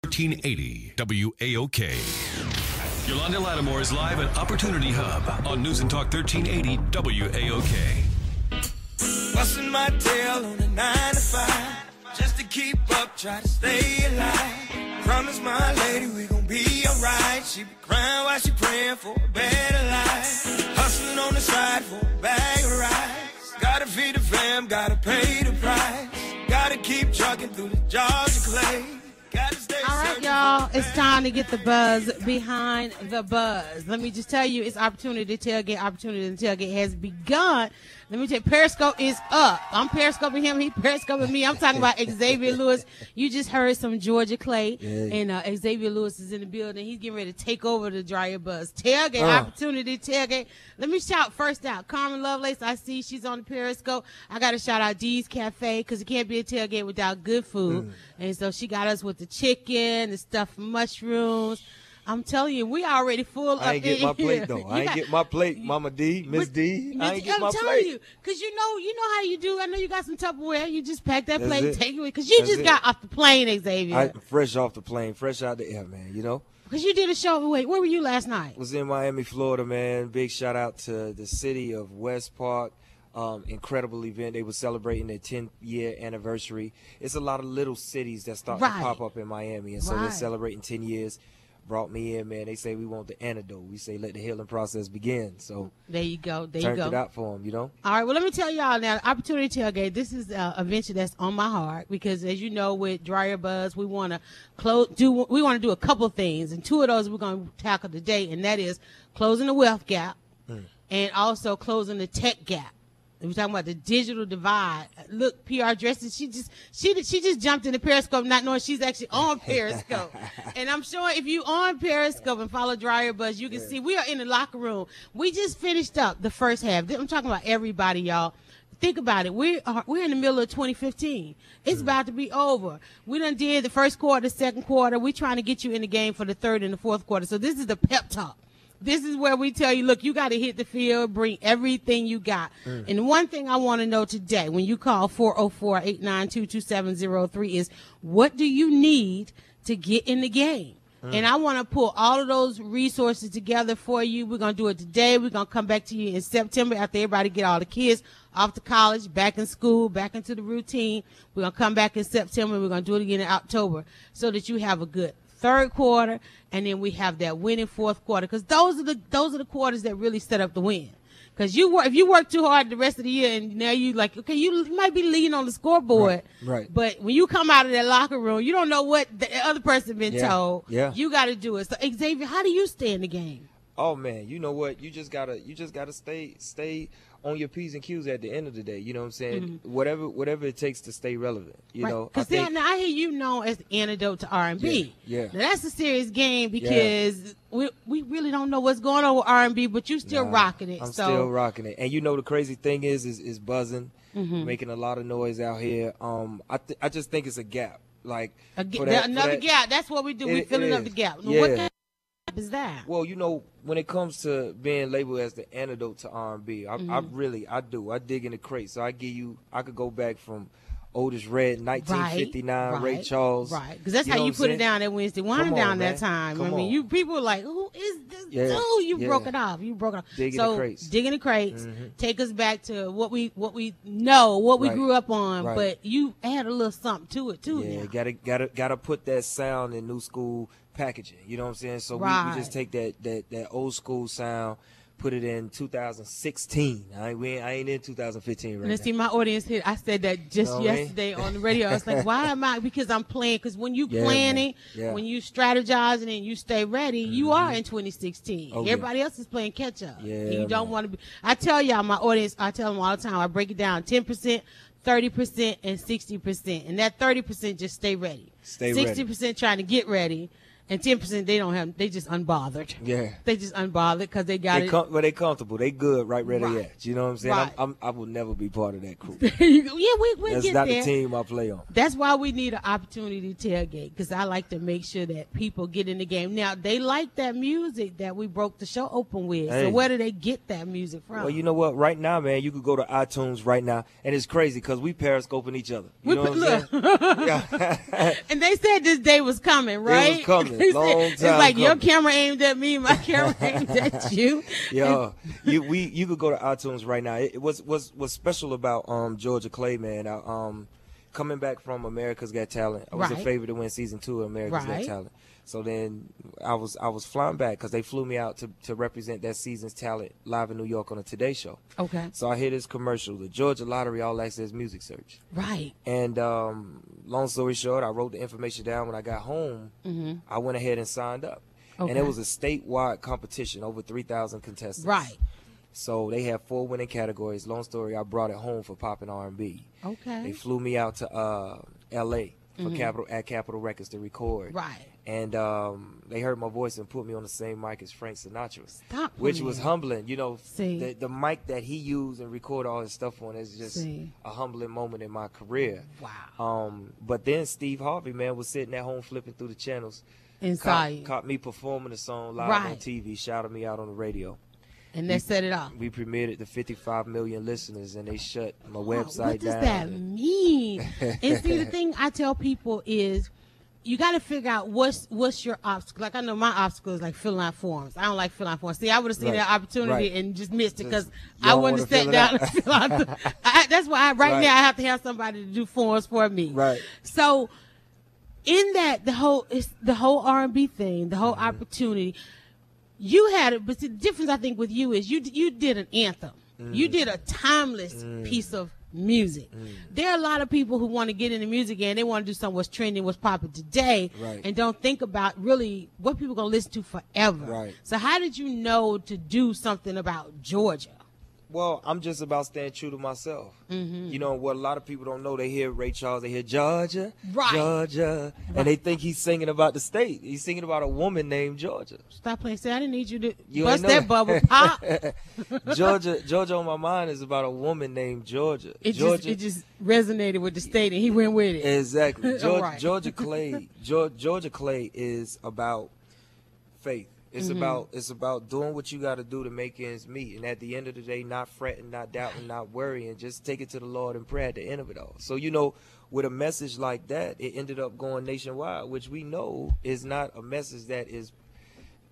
1380 WAOK. Yolanda Lattimore is live at Opportunity Hub on News and Talk 1380 WAOK. Busting my tail on a 9 to 5 just to keep up, try to stay alive. Promise my lady we gon' be alright. She be crying while she praying for a better life. Hustling on the side for a bag of rice. Gotta feed the fam, gotta pay the price. Gotta keep trucking through the jars of clay. All right, y'all, it's time to get the buzz behind the buzz. Let me just tell you, it's Opportunity to Tailgate. Opportunity to Tailgate has begun. Let me tell you, Periscope is up. I'm Periscoping him. He Periscoping me. I'm talking about Xavier Lewis. You just heard some Georgia Clay, and Xavier Lewis is in the building. He's getting ready to take over the DryerBuzz Tailgate. Opportunity Tailgate. Let me shout first out Carmen Lovelace. I see she's on the Periscope. I got to shout out Dee's Cafe because it can't be a tailgate without good food. And so she got us with the chicken, the stuffed mushrooms. I'm telling you, we already full. I ain't get my plate though. I ain't get my plate, Mama D, Miss D. I ain't get my plate. I'm telling you, because you know how you do. I know you got some Tupperware. You just pack that plate and take it away. Because you just got off the plane, Xavier. Fresh off the plane, fresh out the air, man. You know. Because you did a show. Wait, where were you last night? Was in Miami, Florida, man. Big shout out to the city of West Park. Incredible event. They were celebrating their 10th-year anniversary. It's a lot of little cities that start to pop up in Miami, and so they're celebrating 10 years. Brought me in, man. They say we want the antidote. We say let the healing process begin. So there you go. Turned it out for them, you know. All right. Well, let me tell y'all now. Opportunity Tailgate. This is a venture that's on my heart because, as you know, with DryerBuzz, we want to do a couple things, and two of those we're going to tackle today, and that is closing the wealth gap and also closing the tech gap. We're talking about the digital divide. Look, PR Dresses, she just jumped in the Periscope not knowing she's actually on Periscope. And I'm sure if you on Periscope and follow DryerBuzz, you can see we are in the locker room. We just finished up the first half. I'm talking about everybody, y'all. Think about it. We're in the middle of 2015. It's about to be over. We done did the first quarter, second quarter. We're trying to get you in the game for the third and the fourth quarter. So this is the pep talk. This is where we tell you, look, you got to hit the field, bring everything you got. And one thing I want to know today, when you call 404-892-2703 is, what do you need to get in the game? And I want to pull all of those resources together for you. We're going to do it today. We're going to come back to you in September after everybody get all the kids off to college, back in school, back into the routine. We're going to come back in September. We're going to do it again in October so that you have a good third quarter, and then we have that winning fourth quarter, because those are the quarters that really set up the win. Because if you work too hard the rest of the year, and now you like, okay, you might be leading on the scoreboard, right. But when you come out of that locker room, you don't know what the other person been told. Yeah. You got to do it. So Xavier, how do you stay in the game? Oh man, you know what? You just gotta stay on your P's and Q's at the end of the day. You know what I'm saying? Whatever it takes to stay relevant. You know, because I hear you known as the antidote to R&B. Yeah. Now, that's a serious game because we really don't know what's going on with R&B, but you still rocking it. I'm still rocking it. And you know the crazy thing is buzzing, making a lot of noise out here. I just think it's a gap. Like another gap. That's what we do. We filling up the gap. Yeah. What kind of gap is that? Well, you know, when it comes to being labeled as the antidote to R&B, I dig in the crate. So I could go back from Otis Red, 1959, Ray Charles. Right, because that's how you put it down that Wednesday Wine down that time. I mean, people were like, who is this dude? You broke it off. Dig in the crates. Dig in the crates. Take us back to what we know, what we grew up on, but you add a little something to it too. Yeah, gotta put that sound in new school packaging. You know what I'm saying? So we just take that old school sound, put it in 2016. I ain't in 2015 right now. See, my audience here, I said that just yesterday on the radio. I was like, why am I? Because I'm playing. Because when you planning, when you strategizing and you stay ready, you are in 2016. Everybody else is playing catch up. And you don't want to be. I tell y'all, my audience, I tell them all the time, I break it down 10%. 30% and 60%, and that 30% just stay ready. 60% trying to get ready, And 10% they don't have. They just unbothered. Yeah. They just unbothered because they got it. But they comfortable. They good right where they Right. at. You know what I'm saying? Right. I will never be part of that crew. Yeah, we That's get not there. the team I play on. That's why we need an opportunity to tailgate, because I like to make sure that people get in the game. Now, they like that music that we broke the show open with. Hey. So where do they get that music from? Well, you know what? Right now, man, you could go to iTunes right now, and it's crazy because we periscoping each other. You know what I'm saying? Yeah. And they said this day was coming, right? It was coming. They Long said, time it's like your coming. camera aimed at me, my camera aimed at you. Yeah, you could go to iTunes right now. What's special about Georgia Clay, man? Coming back from America's Got Talent, I was a Right. favorite to win season 2 of America's Right. Got Talent. So then I was flying back because they flew me out to represent that season's talent live in New York on a Today Show. Okay. So I hear this commercial, the Georgia Lottery All Access Music Search. Right. And long story short, I wrote the information down. When I got home, I went ahead and signed up. And Okay. it was a statewide competition, over 3,000 contestants. Right. So they had 4 winning categories. Long story, I brought it home for pop and R&B. They Okay. flew me out to L.A. for Capitol Records to record. Right. And they heard my voice and put me on the same mic as Frank Sinatra. Stop Which playing. was humbling. You know, See. the mic that he used and recorded all his stuff on is just See. a humbling moment in my career. Wow. But then Steve Harvey, man, was sitting at home flipping through the channels. Inside. Caught me performing the song live on Right. TV, shouted me out on the radio. And they set it off. We premiered it to 55 million listeners, and they shut my Wow, website what does down. that mean? And see, the thing I tell people is, you got to figure out what's your obstacle. Like, I know my obstacle is like filling out forms. I don't like filling out forms. See, I would have seen Right. that opportunity Right. and just missed it because You I don't wouldn't have wanna sat fill it down out. and fill out. That's why right Right. now I have to have somebody to do forms for me. Right. So, in that, the whole R&B thing, the whole opportunity, you had it. But the difference I think with you is you did an anthem. You did a timeless piece of music. There are a lot of people who want to get into music and they want to do something what's trending, what's popular today, Right. and don't think about really what people are going to listen to forever. Right. So how did you know to do something about Georgia? Well, I'm just about staying true to myself. You know, what a lot of people don't know, they hear Ray Charles, they hear Georgia, Right. Georgia, and they think he's singing about the state. He's singing about a woman named Georgia. Stop playing. Say, I didn't need you to You bust ain't know that bubble. Pop. Georgia on my mind is about a woman named Georgia. It just resonated with the state and he went with it. Exactly. All right. Georgia Clay is about faith. It's about doing what you got to do to make ends meet, and at the end of the day, not fretting, not doubting, not worrying. Just take it to the Lord in prayer at the end of it all. So with a message like that, it ended up going nationwide, which we know is not a message that is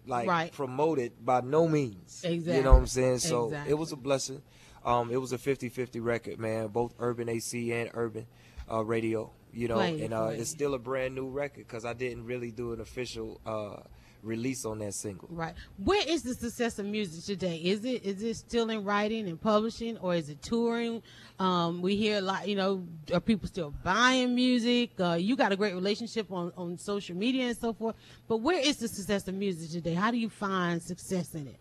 like Right. promoted by no means. Exactly. You know what I'm saying? So Exactly. it was a blessing. It was a 50-50 record, man. Both urban AC and urban radio. Play it, And play it's it. still a brand new record because I didn't really do an official release on that single. Right. Where is the success of music today? Is it still in writing and publishing, or is it touring? We hear a lot, are people still buying music? You got a great relationship on social media and so forth. But where is the success of music today? How do you find success in it?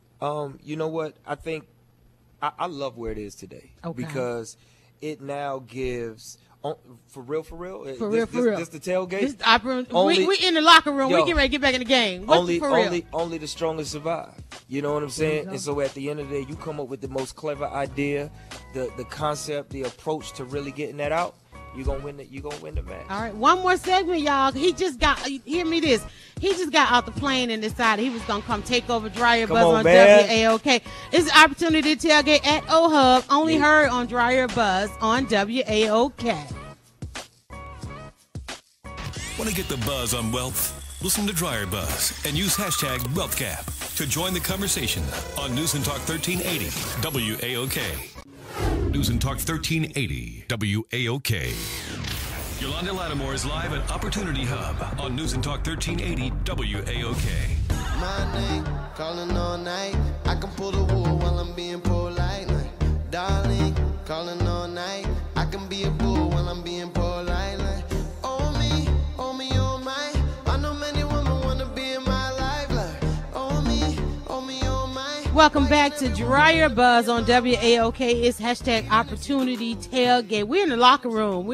You know what? I think I love where it is today. Okay. Because it now gives for real. For real. This the tailgate. This opera, Only- we in the locker room. Yo, We get ready to get back in the game. What's only, the for real? only the strongest survive. You know what I'm saying? go. And so at the end of the day, you come up with the most clever idea, the concept, the approach to really getting that out. You're gonna win the match. All right, one more segment, y'all. He just got, hear me this. He just got out the plane and decided he was going to come take over DryerBuzz Come on, on man. WAOK. It's an opportunity to tailgate at O-Hub, only heard on DryerBuzz on WAOK. Want to get the buzz on wealth? Listen to DryerBuzz and use hashtag WealthGap to join the conversation on News and Talk 1380 WAOK. News and Talk 1380 WAOK. Yolanda Lattimore is live at Opportunity Hub on News and Talk 1380 WAOK. My name, calling all night. I can pull the wool while I'm being polite. Like, darling, calling all night. I can be a bull while I'm being polite. Like, oh me, oh my. I know many women wanna be in my life. Like, oh me, oh my. Welcome back to DryerBuzz on WAOK. It's hashtag opportunity tailgate. We're in the locker room.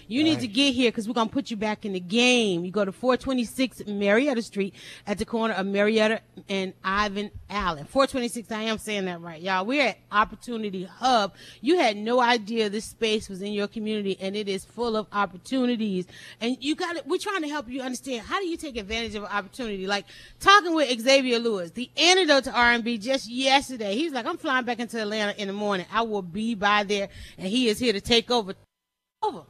You need to get here because we're going to put you back in the game. You go to 426 Marietta Street at the corner of Marietta and Ivan Allen. 426, I am saying that right, y'all. We're at Opportunity Hub. You had no idea this space was in your community, and it is full of opportunities. And we're trying to help you understand, how do you take advantage of an opportunity? Like talking with Xavier Lewis, the antidote to R&B, just yesterday. He's like, I'm flying back into Atlanta in the morning. I will be by there, and he is here to take over.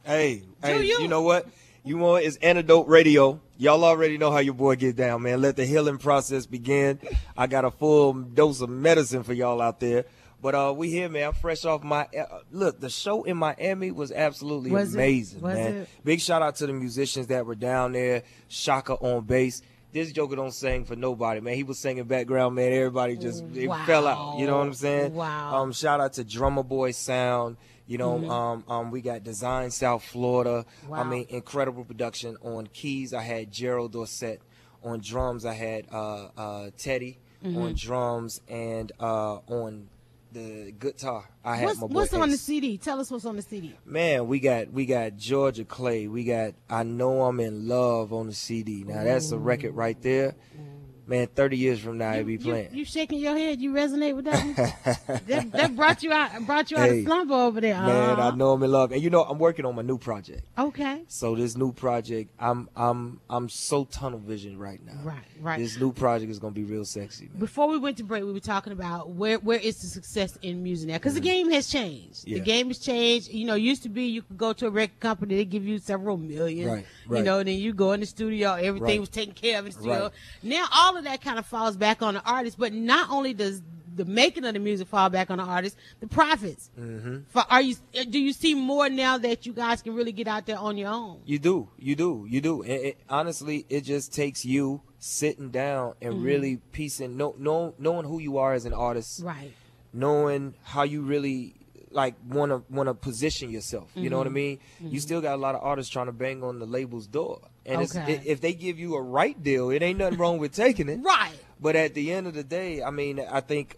Hey, you know what? It's Antidote Radio. Y'all already know how your boy get down, man. Let the healing process begin. I got a full dose of medicine for y'all out there. But we here, man. I'm fresh off my look. The show in Miami was absolutely amazing, man. Big shout out to the musicians that were down there. Shaka on bass. This Joker don't sing for nobody, man. He was singing background, man. Everybody just fell out. You know what I'm saying? Wow. Shout out to Drummer Boy Sound. You know, we got Design South Florida. Wow. I mean, incredible production on keys. I had Gerald Dorset. On drums, I had Teddy on drums, and on the guitar, I had my boy What's on the Ace. CD? Tell us what's on the CD. Man, we got Georgia Clay. We got I Know I'm in Love on the CD. Now that's a record right there. Man, 30 years from now, I'll be playing. You shaking your head? You resonate with that one? that brought you out of slumber over there. Man, I know I'm in love, and you know I'm working on my new project. Okay. So this new project, I'm so tunnel vision right now. Right. This new project is gonna be real sexy, man. Before we went to break, we were talking about where is the success in music now, because the game has changed. Yeah. The game has changed. You know, used to be you could go to a record company, they give you several million. Right. You know, then you go in the studio, everything was taken care of in the studio. Right. Now all of that kind of falls back on the artist, but not only does the making of the music fall back on the artist, the profits. Do you see more now that you guys can really get out there on your own? You do. Honestly, it just takes you sitting down and really piecing, knowing who you are as an artist, right? Knowing how you really like want to position yourself. You know what I mean? You still got a lot of artists trying to bang on the label's door, and if they give you a right deal, it ain't nothing wrong with taking it, right? But at the end of the day, I mean, I think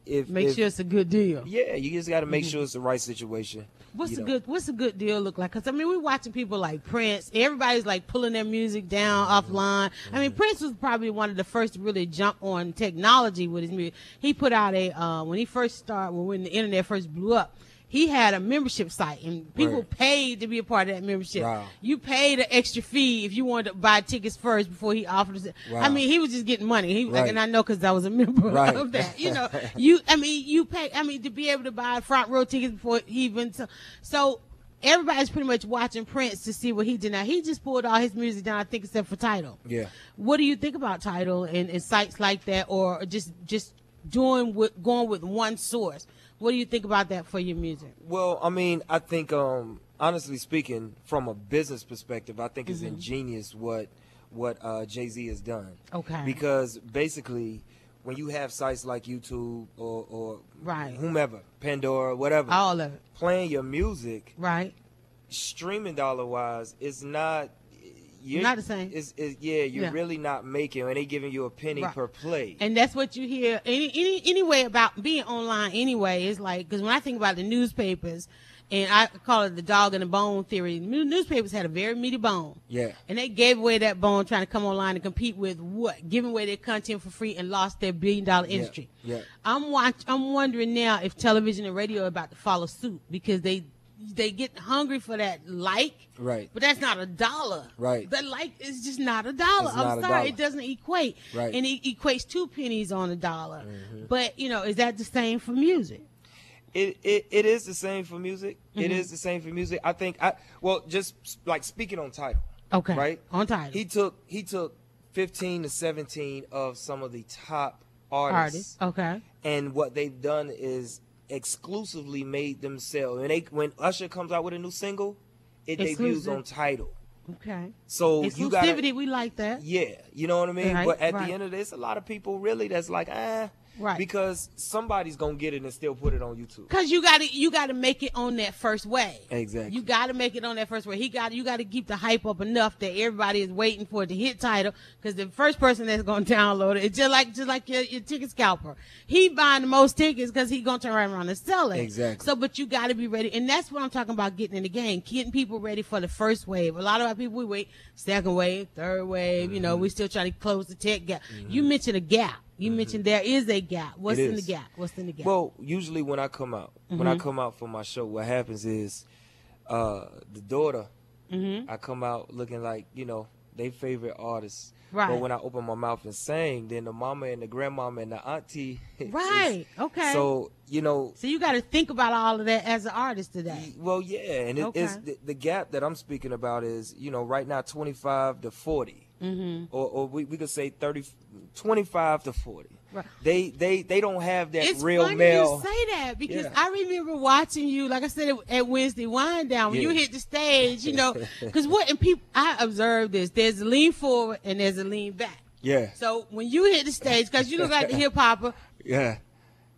if sure it's a good deal. Yeah, you just got to make sure it's the right situation. What's a good deal look like? Because I mean, we're watching people like Prince. Everybody's like pulling their music down offline. I mean, Prince was probably one of the first to really jump on technology with his music. He put out when he first started, when the internet first blew up, he had a membership site, and people paid to be a part of that membership. Wow. You paid an extra fee if you wanted to buy tickets first before he offered it. Wow. I mean, he was just getting money. And I know because I was a member of that. You know, you pay. I mean, to be able to buy front row tickets before he even. So everybody's pretty much watching Prince to see what he did. Now he just pulled all his music down, I think, except for Tidal. Yeah. What do you think about Tidal and sites like that, or just going with one source? What do you think about that for your music? Well, I mean, I think, honestly speaking, from a business perspective, I think it's ingenious what Jay-Z has done. Okay. Because basically, when you have sites like YouTube or whomever, Pandora, whatever, all of it, playing your music, right, streaming dollar-wise, is not... not the same. You're really not making, and they giving you a penny per play. And that's what you hear anyway about being online. Anyway, it's like, because when I think about the newspapers, and I call it the dog and the bone theory, newspapers had a very meaty bone. Yeah. And they gave away that bone trying to come online and compete with what? Giving away their content for free and lost their billion-dollar industry. Yeah. I'm wondering now if television and radio are about to follow suit, because they get hungry for that right? But that's not $1, right? That is just not $1. I'm sorry, it doesn't equate, right? And it equates 2 pennies on $1. But is that the same for music? It is the same for music. It is the same for music. I think just like speaking on Tidal. Okay. Right? On Tidal. He took 15 to 17 of some of the top artists. Okay. And what they've done is exclusively made themselves. And when Usher comes out with a new single, it debuts on Tidal. Okay. So exclusivity, you got we like that. Yeah, you know what I mean? Right, but at the end of this, a lot of people really that's like, Right. Because somebody's gonna get it and still put it on YouTube. Cause you gotta make it on that first wave. Exactly. You gotta make it on that first wave. You gotta keep the hype up enough that everybody is waiting for it to hit title. Cause the first person that's gonna download it, it's just like your ticket scalper. He buying the most tickets because he gonna turn right around and sell it. Exactly. So, but you gotta be ready, and that's what I'm talking about. Getting in the game, getting people ready for the first wave. A lot of our people, we wait second wave, third wave. You know, we still trying to close the tech gap. You mentioned a gap. You mentioned there is a gap. What's in the gap? What's in the gap? Well, usually when I come out, for my show, what happens is the daughter, I come out looking like, you know, they favorite artists. Right. But when I open my mouth and sing, then the mama and the grandmama and the auntie. Right. Okay. So, you know. So you got to think about all of that as an artist today. Well, yeah. And it's the gap that I'm speaking about is, you know, right now 25 to 40. Or we could say 25 to 40. Right. They don't have that it's real funny male. You say that because I remember watching you, like I said at Wednesday Wind Down, when you hit the stage, you know, because I observed this. There's a lean forward and there's a lean back. Yeah. So when you hit the stage, because you look like the hip hopper. Yeah.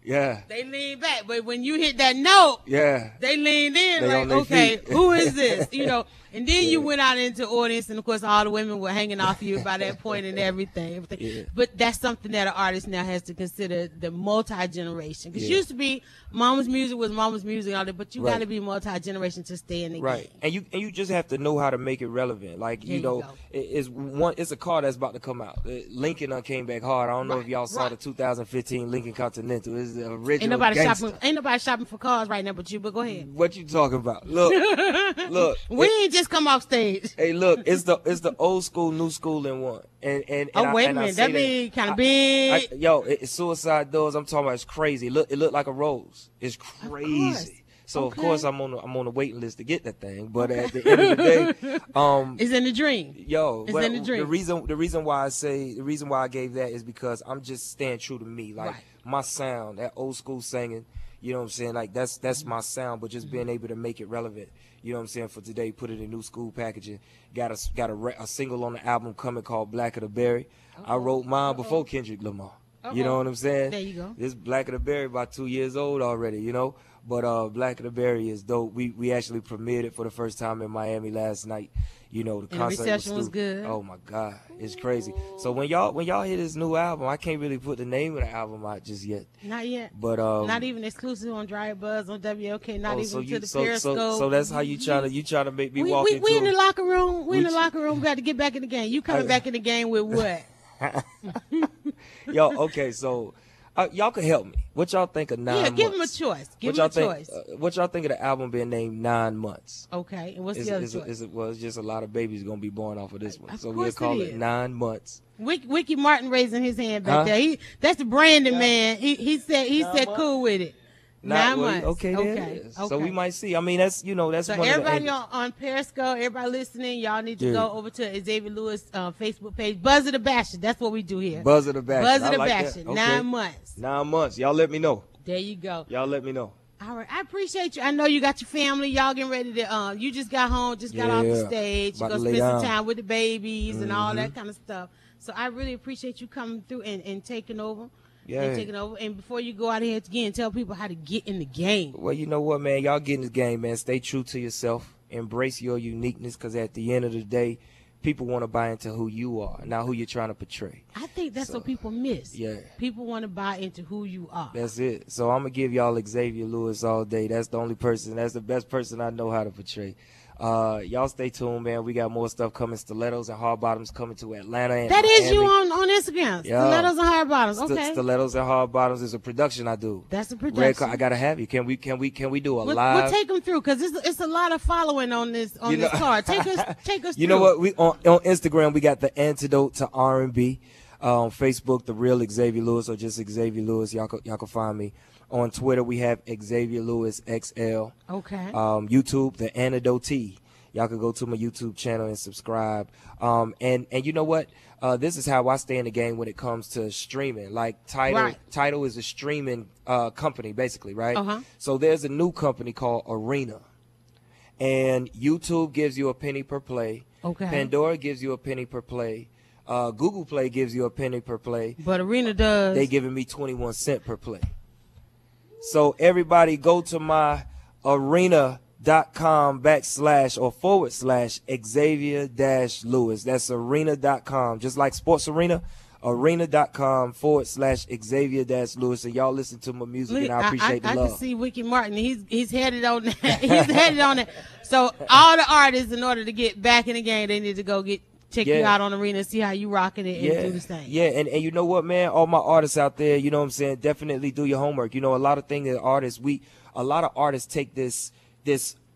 Yeah. They lean back, but when you hit that note, they leaned in like, okay, who is this? You know, and then you went out into the audience, and of course, all the women were hanging off you by that point and everything. Yeah. But that's something that an artist now has to consider, the multi-generation. Because used to be mama's music was mama's music, all that, but you got to be multi-generation to stay in the game. And you just have to know how to make it relevant. Like you know, it's a car that's about to come out. Lincoln came back hard. I don't know if y'all saw the 2015 Lincoln Continental. It's the original. Ain't nobody shopping for cars right now, but you. But go ahead. What you talking about? Look, we ain't just come off stage. Hey, look, it's the old school, new school in one. And wait a minute, that mean kind of big. It's Suicide Doors. I'm talking about. It's crazy. It looked like a rose. It's crazy. So of course I'm on the waiting list to get that thing. But at the end of the day, it's in the dream. It's in the dream. The reason why I gave that is because I'm just staying true to me. Like my sound, that old school singing. You know what I'm saying? Like that's my sound, but just being able to make it relevant. You know what I'm saying? For today, put it in new school packaging. Got a single on the album coming called Black of the Berry. I wrote mine before Kendrick Lamar. You know what I'm saying? There you go. This Black of the Berry about 2 years old already, you know. But Black of the Berry is dope. We actually premiered it for the first time in Miami last night. You know, the concert reception was good. Oh my God, it's crazy. So when y'all hear this new album, I can't really put the name of the album out just yet. Not yet. But not even exclusive on DryerBuzz on WAOK. Not even to the Periscope. So that's how you trying to make me walk into. We in the locker room. We in the locker room. We got to get back in the game. You coming back in the game with what? Okay, so y'all can help me. What y'all think of 9 months? Yeah, give them a choice. What y'all think of the album being named 9 Months? Okay, and what's the other choice? It's just a lot of babies gonna be born off of this one. So we'll call it 9 months. Wiki Martin raising his hand back there. That's the Brandon man. He said cool with it. 9 months. Okay. So we might see. I mean, that's so one everybody of the on Periscope, everybody listening, y'all need to go over to Xavier Lewis Facebook page. Buzz of the Basher. That's what we do here. Buzz of the Basher. Buzz of the Basher. 9 months. 9 months. Y'all let me know. There you go. Y'all let me know. All right, I appreciate you. I know you got your family. Y'all getting ready to. You just got home, got off the stage. You go spend some time with the babies and all that kind of stuff. So I really appreciate you coming through and taking over. Yeah. And before you go out here again, tell people how to get in the game. Well, you know what, man? Y'all get in this game, man. Stay true to yourself. Embrace your uniqueness, because at the end of the day, people want to buy into who you are, not who you're trying to portray. I think that's what people miss. Yeah. People want to buy into who you are. That's it. So I'm going to give y'all Xavier Lewis all day. That's the only person. That's the best person I know how to portray. Y'all stay tuned, man. We got more stuff coming. Stilettos and Hard Bottoms coming to Atlanta and That Miami. is you on Instagram. Stilettos and Hard Bottoms. Okay. Stilettos and Hard Bottoms is a production I do. That's a production. I gotta have you. Can we do a live? We'll take them through, because it's a lot of following on this card. Take us through. You know what? We on Instagram we got the Antidote to R&B. Facebook, the real Xavier Lewis, or just Xavier Lewis. Y'all can find me. On Twitter, we have Xavier Lewis XL. Okay. YouTube, the Antidote T. Y'all can go to my YouTube channel and subscribe. And you know what? This is how I stay in the game when it comes to streaming. Like Tidal is a streaming company, basically, right? Uh-huh. So there's a new company called Arena. And YouTube gives you a penny per play. Okay. Pandora gives you a penny per play. Google Play gives you a penny per play. But Arena does. They giving me 21 cents per play. So everybody go to my arena.com//Xavier-Lewis. That's arena.com. Just like Sports Arena, arena.com/Xavier-Lewis. And y'all listen to my music, and I appreciate the love. I can see Ricky Martin. He's headed on that. He's headed on that. So all the artists, in order to get back in the game, they need to go check you out on Arena and see how you rocking it and do this thing. Yeah, and you know what, man? All my artists out there, you know what I'm saying? Definitely do your homework. You know, a lot of things that artists, a lot of artists take this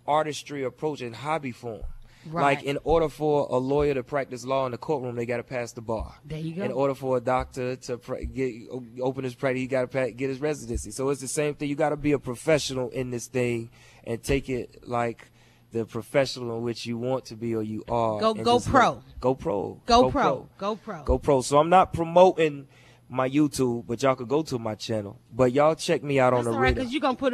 artistry approach in hobby form. Right. Like, in order for a lawyer to practice law in the courtroom, they got to pass the bar. There you go. In order for a doctor to open his practice, he got to get his residency. So it's the same thing. You got to be a professional in this thing and take it like the professional in which you want to be or you are. Go pro. Go pro. Go pro. Go pro. Go pro. So I'm not promoting my YouTube, but y'all could go to my channel. But y'all check me out on Arena. Right, because you're gonna put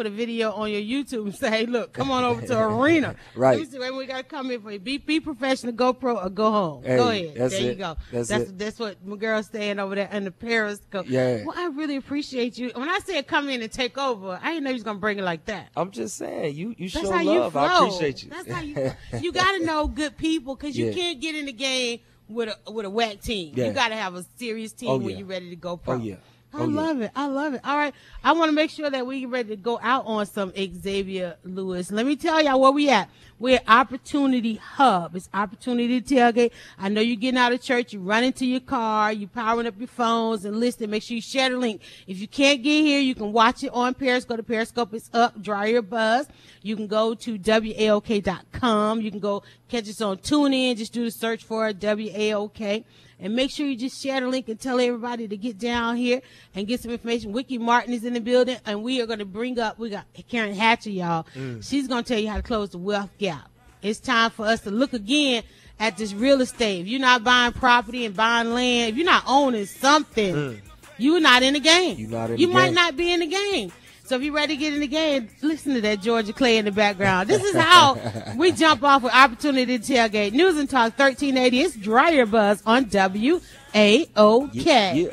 a video on your YouTube and say, hey, look, come on over to Arena. Right. Let me see, we gotta come in for you. Be professional, go pro, or go home. Hey, go ahead. There you go. That's what my girl's saying over there in the Periscope. Yeah. Well, I really appreciate you. When I said come in and take over, I didn't know you was gonna bring it like that. I'm just saying, you show how love. You flow. I appreciate you. That's how you gotta know good people, because you can't get in the game with a whack team. You got to have a serious team when you're ready to go pro. Oh, yeah. I love it. I love it. All right. I want to make sure that we get ready to go out on some Xavier Lewis. Let me tell y'all where we at. We're at Opportunity Hub. It's Opportunity Tailgate. I know you're getting out of church. You run into your car. You powering up your phones and listen. Make sure you share the link. If you can't get here, you can watch it on Periscope. The Periscope is up. DryerBuzz. You can go to WAOK.com. You can go catch us on TuneIn. Just do the search for WAOK. And make sure you just share the link and tell everybody to get down here and get some information. Ricky Martin is in the building, and we are going to we got Karen Hatcher, y'all. She's going to tell you how to close the wealth gap. It's time for us to look again at this real estate. If you're not buying property and buying land, if you're not owning something, you're not in the game. You might not be in the game. So if you're ready to get in the game, listen to that Georgia Clay in the background. This is how we jump off with Opportunity Tailgate. News and Talk 1380. It's DryerBuzz on WAOK. Yeah.